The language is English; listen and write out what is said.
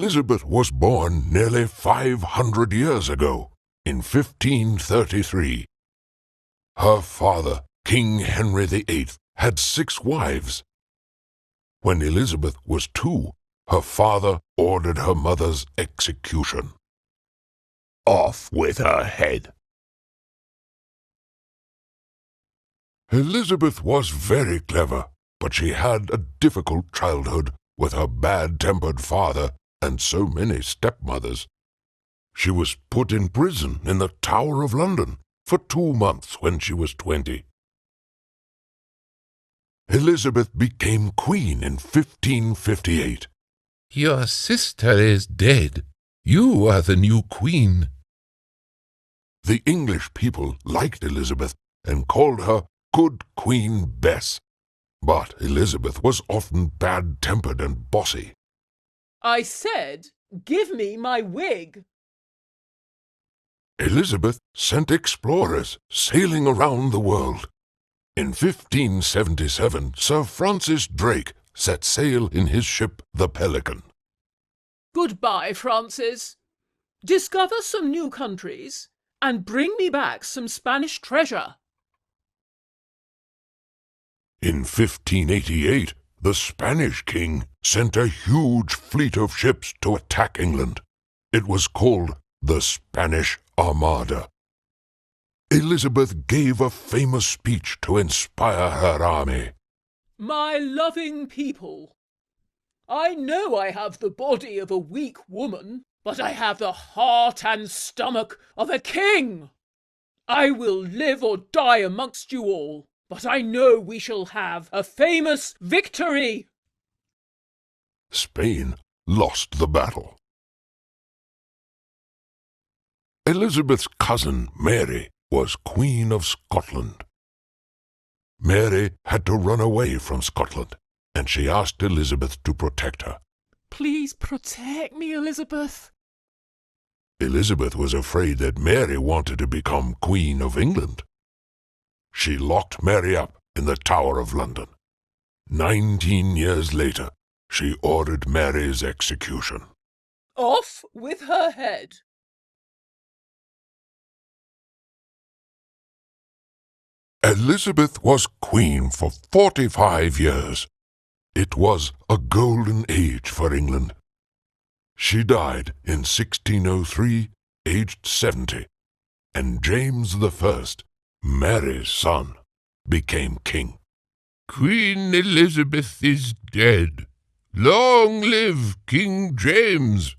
Elizabeth was born nearly 500 years ago, in 1533. Her father, King Henry VIII, had 6 wives. When Elizabeth was 2, her father ordered her mother's execution. Off with her head. Elizabeth was very clever, but she had a difficult childhood with her bad-tempered father and so many stepmothers. She was put in prison in the Tower of London for 2 months when she was 20. Elizabeth became queen in 1558. Your sister is dead. You are the new queen. The English people liked Elizabeth and called her Good Queen Bess. But Elizabeth was often bad-tempered and bossy. I said, give me my wig. Elizabeth sent explorers sailing around the world. In 1577, Sir Francis Drake set sail in his ship, the Pelican. Goodbye, Francis. Discover some new countries and bring me back some Spanish treasure. In 1588, the Spanish king sent a huge fleet of ships to attack England. It was called the Spanish Armada. Elizabeth gave a famous speech to inspire her army. My loving people, I know I have the body of a weak woman, but I have the heart and stomach of a king. I will live or die amongst you all, but I know we shall have a famous victory. Spain lost the battle. Elizabeth's cousin Mary was Queen of Scotland. Mary had to run away from Scotland, and she asked Elizabeth to protect her. Please protect me, Elizabeth. Elizabeth was afraid that Mary wanted to become Queen of England. She locked Mary up in the Tower of London. 19 years later, she ordered Mary's execution. Off with her head. Elizabeth was queen for 45 years. It was a golden age for England. She died in 1603, aged 70, and James I, Mary's son, became king. Queen Elizabeth is dead. Long live King James!